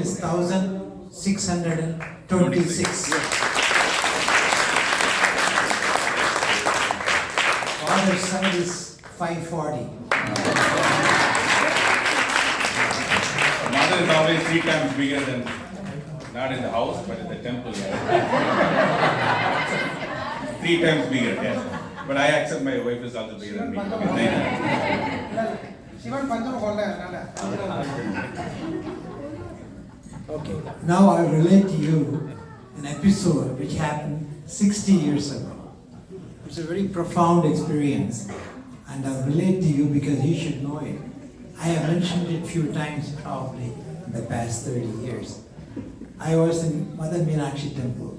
is 1626. Father's side is 540. Mother is always 3 times bigger than, not in the house, but in the temple. 3 times bigger, yes. But I accept my wife is also bigger than me. Okay. Now I'll relate to you an episode which happened 60 years ago. It's a very profound experience, and I'll relate to you because you should know it. I have mentioned it a few times probably in the past 30 years. I was in Mother Meenakshi Temple.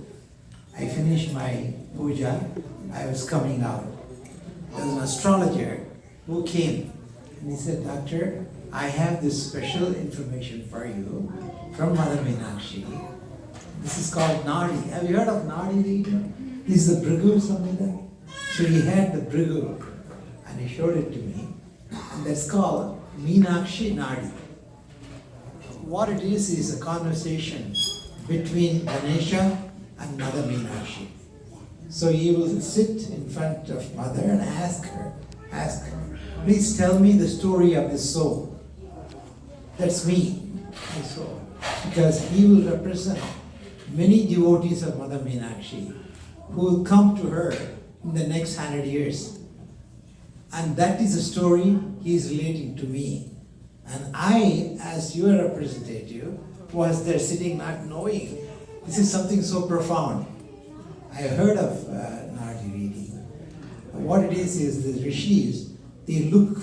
I finished my puja. I was coming out. There was an astrologer who came and he said, "Doctor, I have this special information for you from Mother Meenakshi. This is called Nadi. Have you heard of Nadi reading? This is the Brigu, something like that." So he had the Brigu and he showed it to me. And that's called Meenakshi Naadi. What it is a conversation between Ganesha and Mother Meenakshi. So he will sit in front of Mother and ask her, "Please tell me the story of the soul." That's me, my soul. Because he will represent many devotees of Mother Meenakshi who will come to her in the next 100 years. And that is the story he is relating to me. And I, as your representative, was there sitting not knowing. This is something so profound. I heard of Nadi reading. What it is the rishis, they look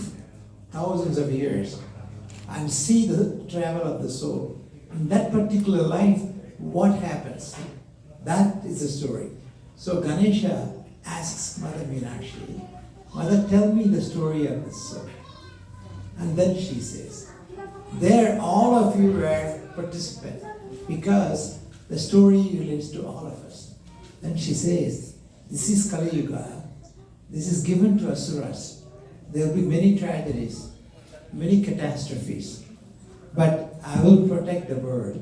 thousands of years and see the travel of the soul. In that particular life, what happens? That is the story. So Ganesha asks Mother Meenakshi, "Mother, tell me the story of the soul." And then she says, "There all of you were participants because the story relates to all of us." Then she says, "This is Kali Yuga. This is given to Asuras. There will be many tragedies, many catastrophes. But I will protect the world.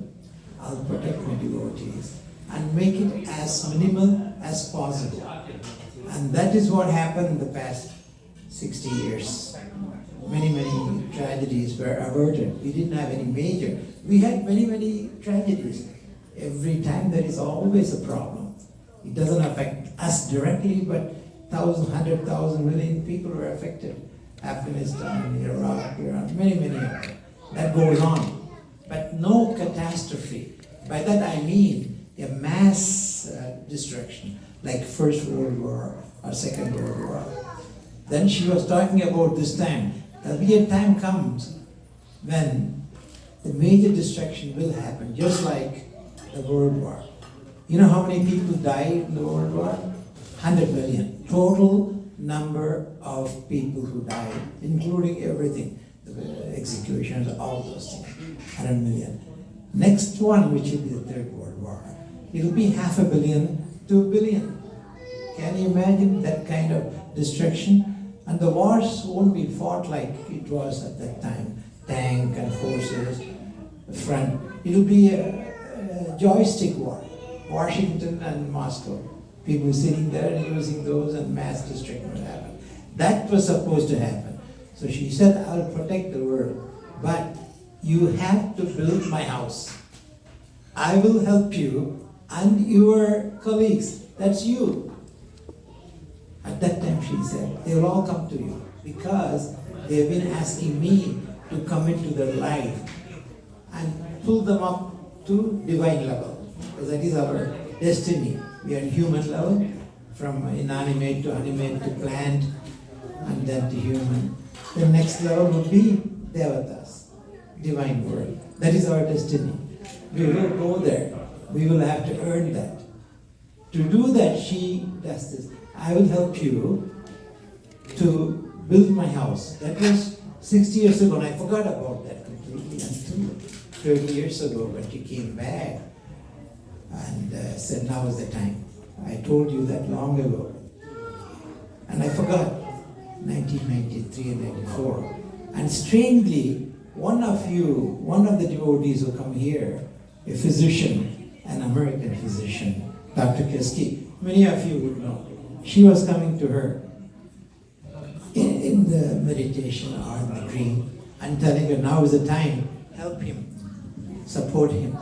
I'll protect my devotees and make it as minimal as possible." And that is what happened in the past 60 years. Many tragedies were averted. We didn't have any major. We had many tragedies. Every time there is always a problem. It doesn't affect us directly, but 1,000, 100,000 million people were affected. Afghanistan, Iraq, Iran, many of them. That goes on. But no catastrophe. By that I mean a mass destruction, like First World War or Second World War. Then she was talking about this time. There'll be a time comes when the major destruction will happen, just like the World War. You know how many people died in the World War? 100 million. Total number of people who died, including everything, the executions, all those things. 100 million. Next one, which will be the Third World War, it'll be 500 million to 1 billion. Can you imagine that kind of destruction? And the wars won't be fought like it was at that time. Tank and forces, front. It'll be a joystick war. Washington and Moscow. People sitting there and using those and mass destruction will happen. That was supposed to happen. So she said, "I'll protect the world, but you have to build my house. I will help you and your colleagues." That's you. At that time she said, "They will all come to you because they've been asking me to come into their life and pull them up to divine level. Because that is our destiny. We are human level, from inanimate to animate to plant, and then to human. The next level would be Devatas, divine world. That is our destiny. We will go there. We will have to earn that. To do that, she does this. "I will help you to build my house." That was 60 years ago, and I forgot about that completely until 30 years ago when she came back and said, "Now is the time. I told you that long ago." And I forgot 1993 and 94. And strangely, one of the devotees who come here, a physician, an American physician, Dr. Keski, many of you would know. She was coming to her in the meditation or in the dream and telling her, now is the time, help him, support him,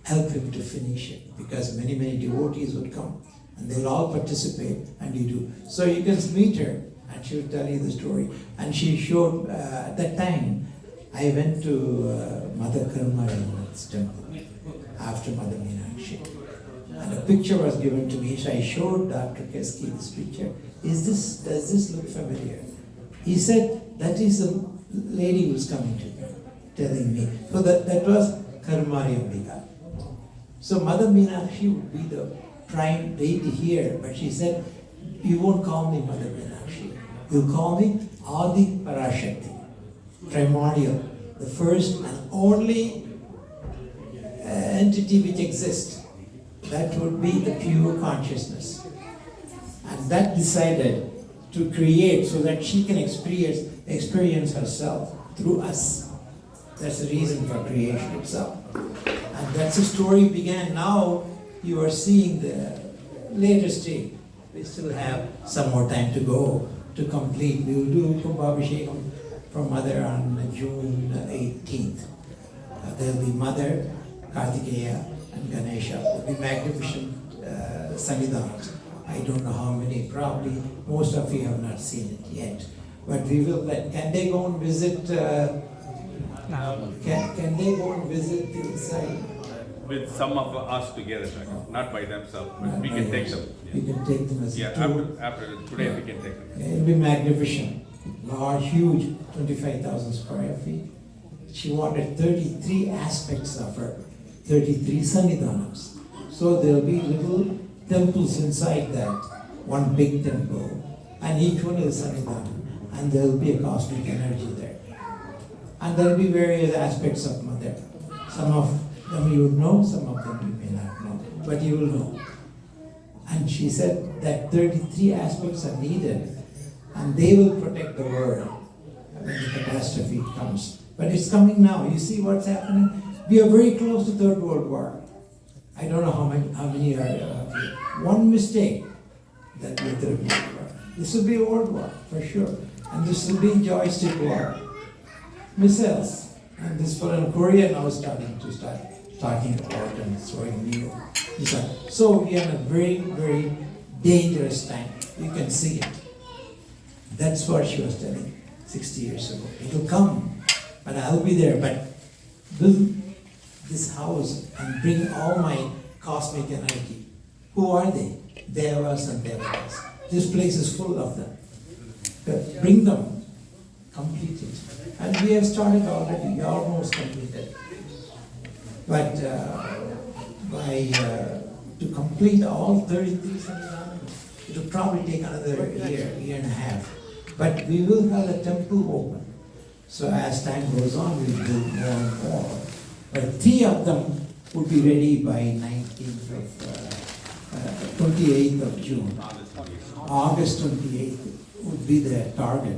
help him to finish it, because many, many devotees would come and they'll all participate, and you do. So you can meet her and she'll tell you the story. And she showed, at that time, I went to Mother Karma's temple after Mother Meenakshi. And a picture was given to me, so I showed Dr. Keski this picture. Does this look familiar? He said, that is the lady who's coming to me, telling me. So that was Karmari Ambika. So Mother Meenakshi would be the prime deity here, but she said, you won't call me Mother Meenakshi. You'll call me Adi Parashakti, primordial, the first and only entity which exists. That would be the pure consciousness. And that decided to create so that she can experience herself through us. That's the reason for creation itself. And that's the story began. Now you are seeing the later stage. We still have some more time to go to complete. We will do Kumbhabhishekam from Mother on June 18th. There will be Mother, Kartikeya, and Ganesha. There will be magnificent Sannidhanas. I don't know how many, probably most of you have not seen it yet. But we will can they go and visit, can they go and visit inside? With some of us together, not by themselves, but we can take them. We can take them as a tour. After today, we can take them. It will be magnificent, large, huge, 25,000 square feet. She wanted 33 aspects of her, 33 Sannidhanas. So there will be little temples inside that, one big temple, and each one is Sannidhana, and there will be a cosmic energy there. And there will be various aspects of Mother. Some of them you will know, some of them you may not know, but you will know. And she said that 33 aspects are needed, and they will protect the world when the catastrophe comes. But it's coming now. You see what's happening? We are very close to Third World War. I don't know how many are here. One mistake, that will be Third World War. This will be a world war, for sure. And this will be joystick war. Missiles. And this for in Korea now is starting talking about and throwing new missiles. So we are in a very, very dangerous time. You can see it. That's what she was telling 60 years ago. It will come, but I'll be there. But build this house and bring all my cosmic energy. Who are they? Devas and Devatas. This place is full of them. But bring them, complete it. And we have started already, almost completed. But to complete all 33 Sannidhanas, it will probably take another year and a half. But we will have a temple open. So as time goes on, we will build more and more. But 3 of them will be ready by 28th of June. August 28th would be the target.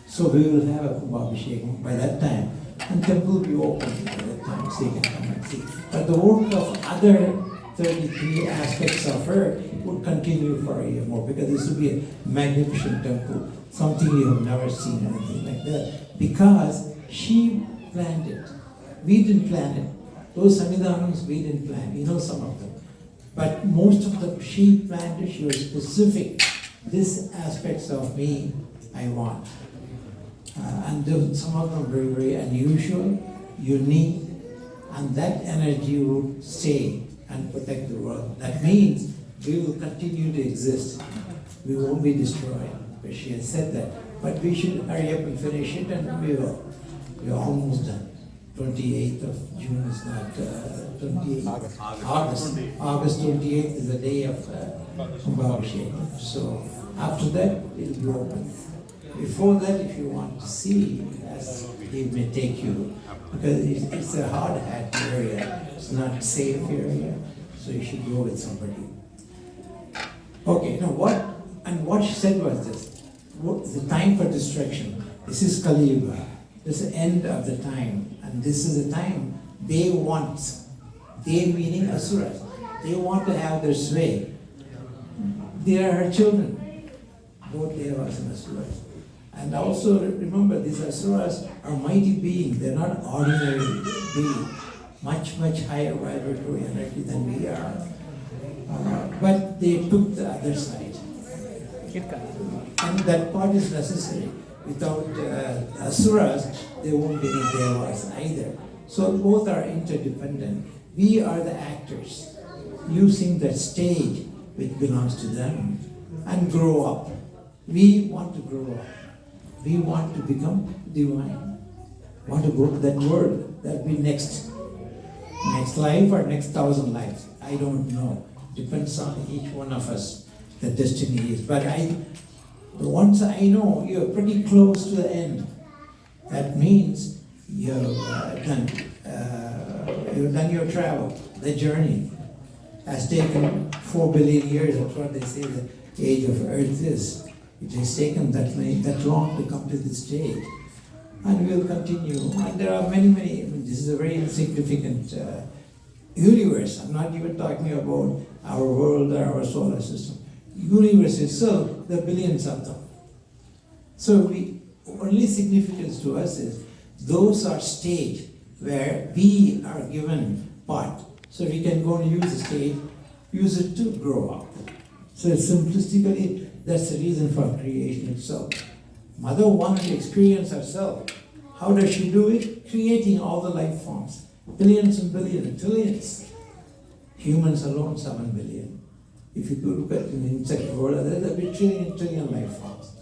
So we will have a Kumbhabhishekam by that time. And temple will be open by that time, so you can come and see. But the work of other 33 aspects of her would continue for a year more, because this will be a magnificent temple, something you have never seen, anything like that. Because she planned it. We didn't plan it. Those Sannidhanas we didn't plan. We know some of them. But most of them she planned it. She was specific. This aspects of me I want. And some of them very, very unusual, unique, and that energy will stay and protect the world. That means we will continue to exist. We won't be destroyed. But she has said that. But we should hurry up and finish it, and we will. We are almost done. 28th of June is not 28th. August 28th is the day of Kumbhabhishekam. So after that, it will be open. Before that, if you want to see, he may take you, because it's a hard hat area. It's not a safe area, so you should go with somebody. Okay, now what she said was this: the time for destruction. This is Kali Yuga. This is the end of the time. And this is the time they want, they meaning Asuras, they want to have their sway. They are her children, both Devas and Asuras. And also remember, these Asuras are mighty beings, they're not ordinary beings, much higher vibratory energy than we are. But they took the other side. And that part is necessary. Without Asuras, there won't be any Devas either. So both are interdependent. We are the actors, using that stage which belongs to them, and grow up. We want to grow up. We want to become divine. Want to go to that world. That'll be next life or next 1,000 lives. I don't know. Depends on each one of us, the destiny is. But once I know you're pretty close to the end, that means you've done your travel. The journey has taken 4 billion years. That's what they say the age of Earth is. It has taken that long to come to this stage. And we'll continue. And there are many, this is a very insignificant universe. I'm not even talking about our world or our solar system. Universe itself, there are billions of them. So only significance to us is those are stage where we are given part. So we can go and use the stage, use it to grow up. So simplistically, that's the reason for creation itself. Mother wanted to experience herself. How does she do it? Creating all the life forms. Billions and billions, trillions. Humans alone, 7 billion. If you look at the insect world, there'll be trillion life forms.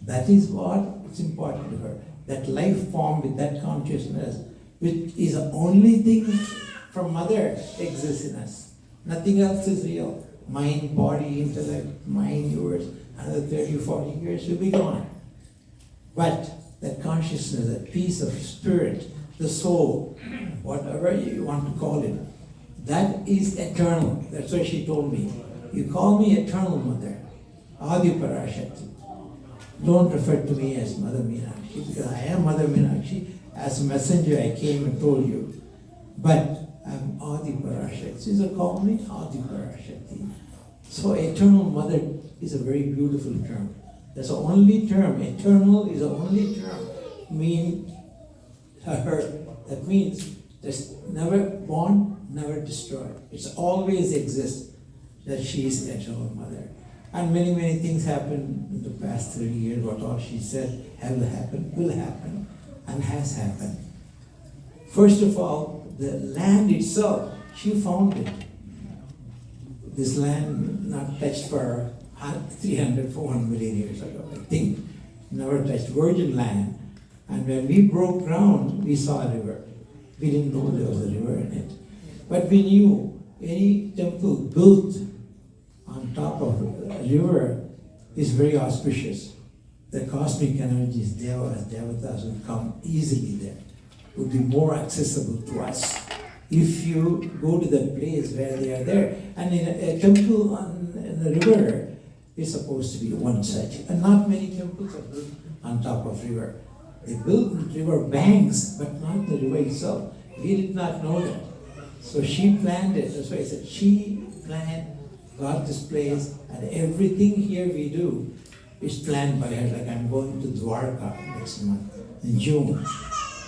That is what is important to her. That life form with that consciousness, which is the only thing from Mother exists in us. Nothing else is real. Mind, body, intellect, mind, yours, another 30, 40 years will be gone. But that consciousness, that peace of spirit, the soul, whatever you want to call it, that is eternal. That's why she told me, you call me eternal Mother, Adi Parashakti. Don't refer to me as Mother Meenakshi, because I am Mother Meenakshi. As a messenger, I came and told you. But I'm Adi Parashakti. So call me Adi Parashakti. So eternal Mother is a very beautiful term. That's the only term. Eternal is the only term mean her. That means there's never born, never destroyed. It's always exists that she is eternal Mother. And many things happened in the past 30 years. What all she said have happened, will happen, and has happened. First of all, the land itself, she found it. This land not touched for 300, 400 million years ago, I think. Never touched, virgin land. And when we broke ground, we saw a river. We didn't know there was a river in it. But we knew any temple built on top of a river is very auspicious. The cosmic energies, devas, devatas would come easily there, would be more accessible to us if you go to that place where they are there. And in a temple in the river is supposed to be one such. And not many temples are built on top of river. They built river banks, but not the river itself. We did not know that. So she planned it. That's why I said she planned, got this place, and everything here we do is planned by her. Like I'm going to Dwarka next month, in June.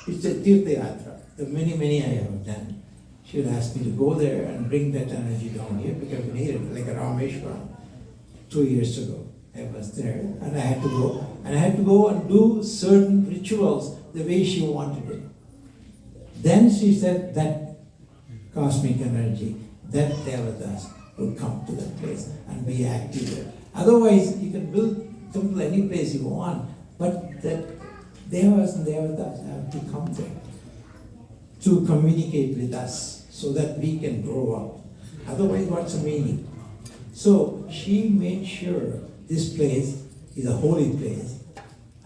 It's a Tirtha Yatra. The many I have done. She would ask me to go there and bring that energy down here because we need it, like a Rameshwaram. 2 years ago, I was there, and I had to go. And I had to go and do certain rituals the way she wanted it. Then she said that cosmic energy, that devatas will come to that place and be active there. Otherwise, you can build temple any place you want, but that devas and devatas have to come there to communicate with us so that we can grow up. Otherwise, what's the meaning? So she made sure this place is a holy place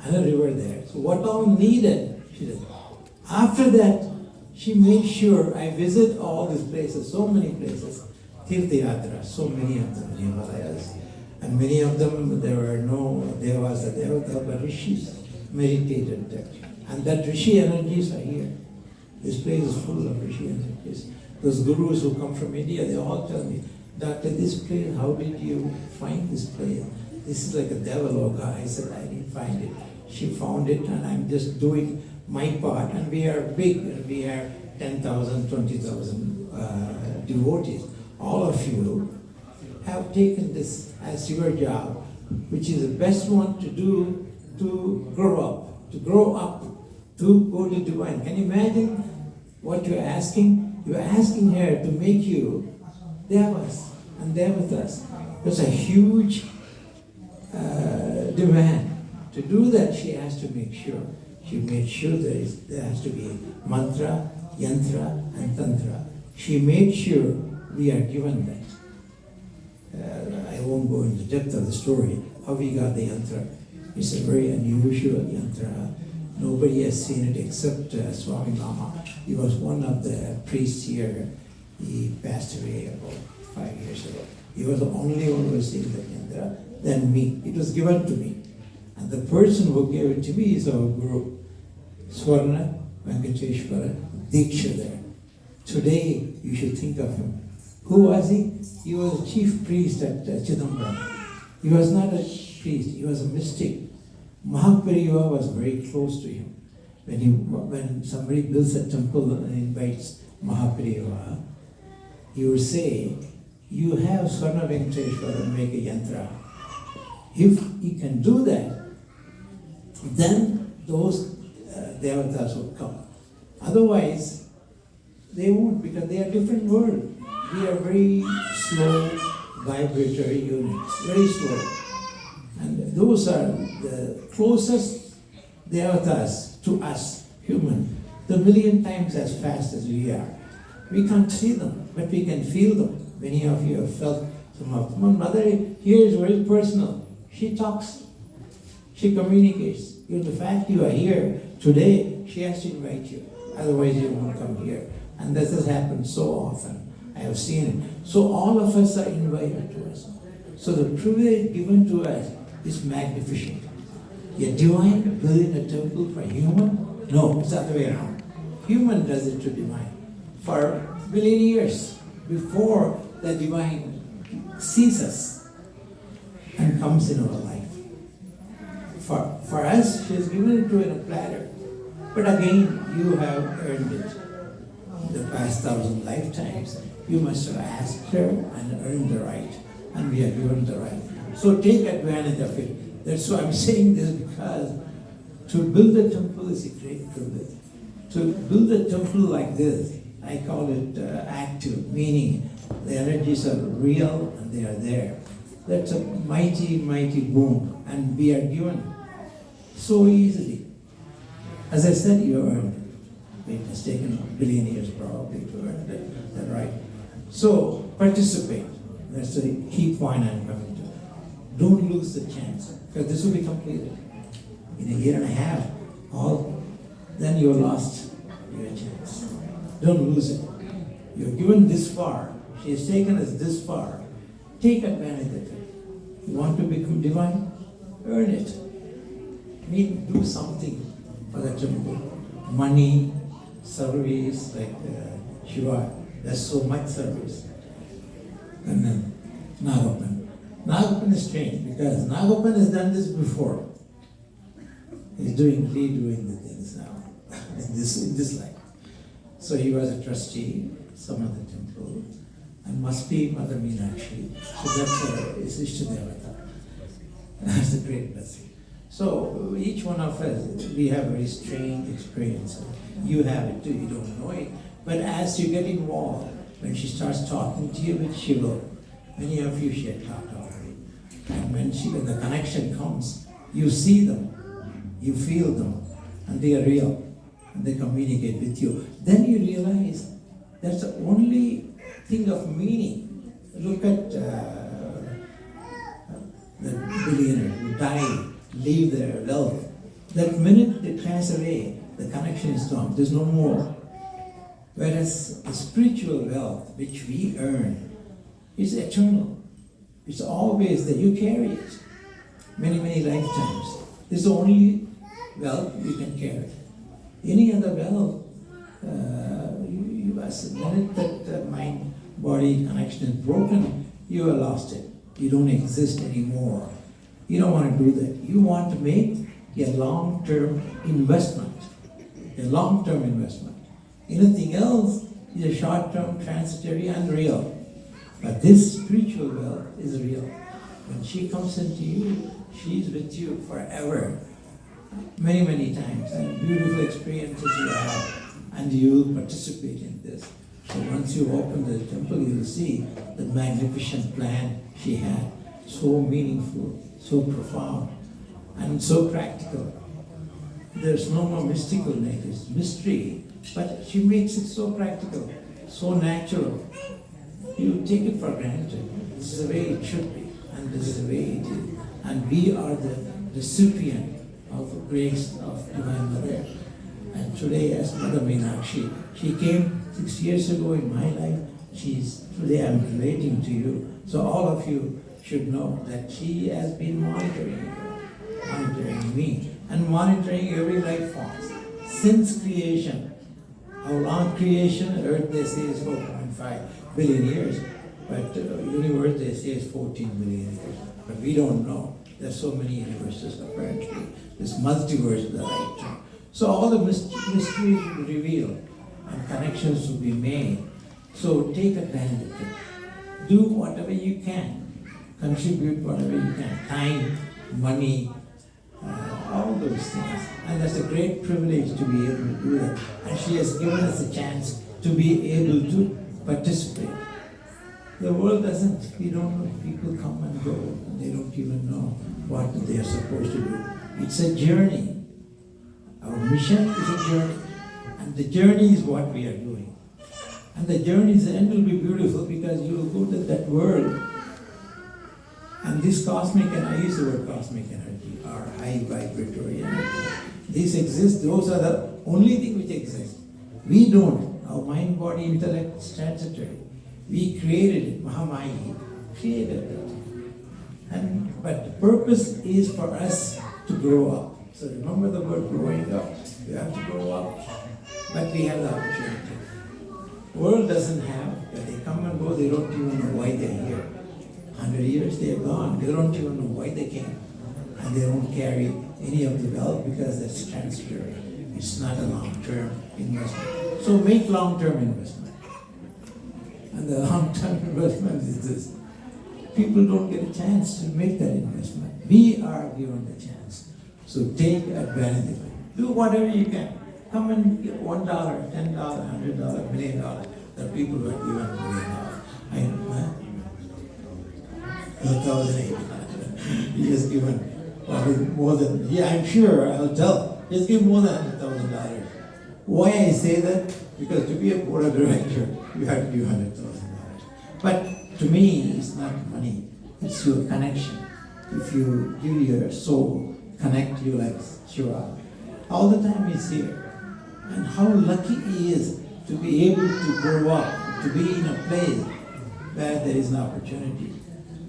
and a river there. So what all needed, she did. After that, she made sure I visit all these places, so many places, Tirtha Yatra, so many of them, Himalayas. And many of them, there were no devas or devatas, but rishis meditated there. And that Rishi energies are here. This place is full of Rishi energies. Those gurus who come from India, they all tell me, Doctor, this place, how did you find this place? This is like a devaloka. I said, I didn't find it. She found it, and I'm just doing my part. And we are big, and we have 10,000, 20,000 devotees. All of you have taken this as your job, which is the best one to do to grow up, to go to divine. Can you imagine what you're asking? You're asking her to make you devas and devatas. That's a huge demand. To do that, she has to make sure. She made sure there has to be mantra, yantra, and tantra. She made sure we are given that. I won't go into the depth of the story, how we got the yantra. It's a very unusual yantra. Nobody has seen it except Swami Mama. He was one of the priests here. He passed away about 5 years ago. He was the only one who was seeing the yantra, then me. It was given to me. And the person who gave it to me is our guru, Swarna Venkateshwara Dikshadhar. Today, you should think of him. Who was he? He was a chief priest at Chidambaram. He was not a priest, he was a mystic. Mahapariva was very close to him. When somebody builds a temple and invites Mahapariva, he would say, you have Swarna Venkateshwara make a yantra. If he can do that, then those devatas would come. Otherwise, they won't, because they are different world. We are very slow vibratory units, very slow. And those are the closest devatas to us, human, the million times as fast as we are. We can't see them, but we can feel them. Many of you have felt some of them. My mother here is very personal. She talks, she communicates. The fact you are here today, she has to invite you. Otherwise you won't come here. And this has happened so often. I have seen it. So all of us are invited to us. So the privilege given to us is magnificent. A divine building a temple for human? No, it's the other way around. Human does it to divine. For million years before the divine sees us and comes in our life. For us, she has given it to in a platter. But again, you have earned it. The past 1,000 lifetimes, you must have asked her and earned the right. And we are given the right. So take advantage of it. That's why I'm saying this, because to build a temple is a great privilege. To build a temple like this, I call it active, meaning the energies are real and they are there. That's a mighty, mighty boon, and we are given so easily. As I said, you earned it. It has taken a billion years probably to earn that right. So participate. That's the key point I'm coming to. Don't lose the chance, because this will be completed in a year and a half. Then you're lost your chance. Don't lose it. You're given this far. She has taken us this far. Take advantage of it. You want to become divine? Earn it. Do something for the temple. Money, service, like Shiva. There's so much service. And then Nagapan. Nagapan is strange because Nagapan has done this before. He's redoing the things now in this life. So he was a trustee, some of the temple, and must be Mother Meenakshi. So that's his Ishtadevata. That's a great blessing. So each one of us, we have very strange experience. You have it too, you don't know it. But as you get involved, when she starts talking to you with Shiva, many of you she had talked already. And when the connection comes, you see them, you feel them, and they are real, and they communicate with you. Then you realize that's the only thing of meaning. Look at the billionaire who died, leave their wealth. That minute they pass away, the connection is gone. There's no more. Whereas the spiritual wealth, which we earn, is eternal. It's always there. You carry it. Many, many lifetimes. It's the only wealth you can carry. Any other well, as the minute that mind-body connection is broken, you are lost it. You don't exist anymore. You don't want to do that. You want to make a long-term investment. A long-term investment. Anything else is a short-term, transitory, and real. But this spiritual wealth is real. When she comes into you, she's with you forever. Many, many times. And beautiful experiences you have. And you'll participate in this. So once you open the temple, you'll see the magnificent plan she had. So meaningful, so profound, and so practical. There's no more mystical in it. It's mystery, but she makes it so practical, so natural. You take it for granted. This is the way it should be, and this is the way it is. And we are the recipient of the grace of Divine Mother. And today, as Mother Meenakshi, she came 6 years ago in my life. Today I'm relating to you. So all of you should know that she has been monitoring you, monitoring me, and monitoring every life form since creation. How long creation? Earth they say is 4.5 billion years, but universe they say is 14 billion years. But we don't know. There's so many universes apparently. This multiverse is the right term. So all the mysteries will be revealed and connections will be made. So take advantage of it. Do whatever you can. Contribute whatever you can. Time, money, all those things. And that's a great privilege to be able to do that. And she has given us a chance to be able to participate. The world doesn't. We don't know. People come and go. And they don't even know what they are supposed to do. It's a journey. Our mission is a journey. And the journey is what we are doing. And the journey's end will be beautiful because you will go to that world. And this cosmic, and I use the word cosmic energy, or high vibratory energy. These exist, those are the only thing which exists. We don't. Our mind, body, intellect is transitory. We created it, Mahamaya created it. But the purpose is for us to grow up. So remember the word growing up. You have to grow up, but we have the opportunity. The world doesn't have, they come and go, they don't even know why they're here. 100 years they're gone, they don't even know why they came. And they don't carry any of the wealth because that's transitory. It's not a long-term investment. So make long-term investment. And the long-term investment is this. People don't get a chance to make that investment. We are given the chance. So take advantage of it. Do whatever you can. Come and get $1, $10, $100, $1 million. There are people who are given $1 million. I know, 1,008. He has given probably more than, I'm sure, I'll tell. He has given more than $100,000. Why I say that? Because to be a board of director, you have to give $100,000. But to me, it's not money. It's your connection. If you give your soul, connect you like Shiva, all the time he's here. And how lucky he is to be able to grow up, to be in a place where there is an opportunity.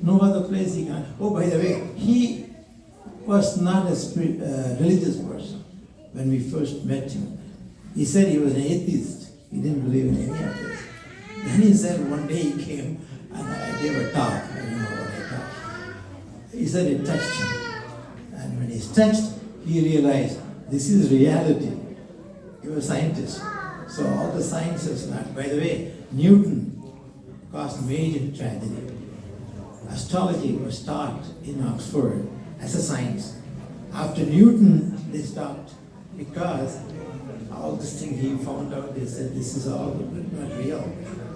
No other place he can. Oh, by the way, he was not a religious person when we first met him. He said he was an atheist. He didn't believe in any of this. Then he said one day he came and I gave a talk. I don't know what I talked. He said it touched him. And when he's touched, he realized this is reality. He was a scientist. So all the sciences, by the way, Newton caused major tragedy. Astrology was taught in Oxford as a science. After Newton, they stopped because all this thing he found out, they said this is all not real.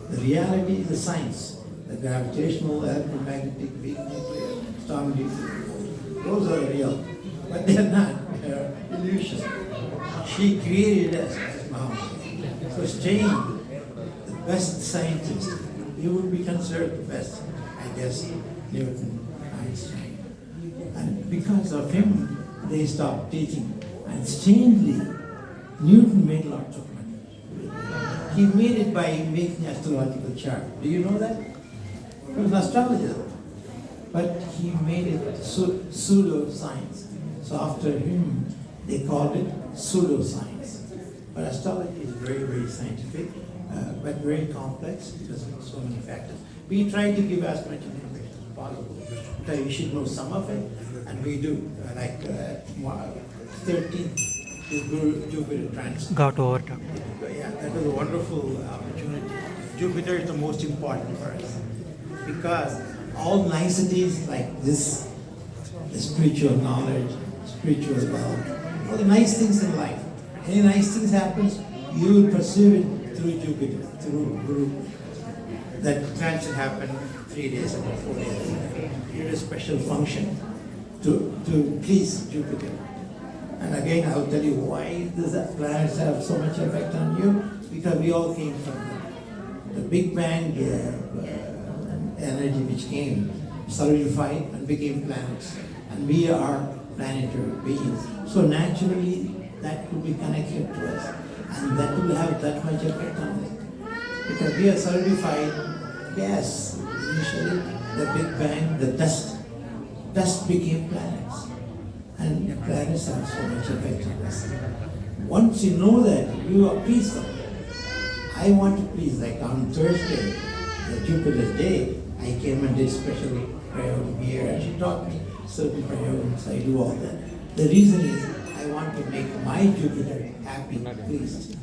The reality is the science. The gravitational, electromagnetic, weak nuclear, strong nuclear. Those are real. But they are not. They are illusions. She created us as Muhammad. So staying the best scientist, he would be considered the best, I guess, Newton, Einstein. And because of him, they stopped teaching. And strangely, Newton made lots of money. He made it by making astrological chart. Do you know that? He was an astrologer. But he made it pseudo-science. So after him, they called it pseudoscience. But astrology is very, very scientific, but very complex because of so many factors. We try to give as much information as possible. But you should know some of it, and we do. 13th is Jupiter transit. Got overtime. Yeah, that was a wonderful opportunity. Jupiter is the most important for us because all niceties like this, the spiritual knowledge, spiritual wealth, all the nice things in life. Any nice things happens, you will pursue it through Jupiter, through Guru. That transit happened 3 days ago, 4 days ago. It is a special function to please Jupiter. And again, I'll tell you why does that planets have so much effect on you? Because we all came from the Big Bang energy which came, solidified and became planets. And we are planetary beings. So naturally, that could be connected to us. And that will have that much effect on it. Because we are solidified gas. Initially, the Big Bang, the dust became planets. And planets have so much effect on us. Once you know that, you are peaceful. I want to please, like on Thursday, the Jupiter's day, I came and did special prayer here, and she taught me certain prayers. I do all that. The reason is I want to make my Jupiter happy, pleased.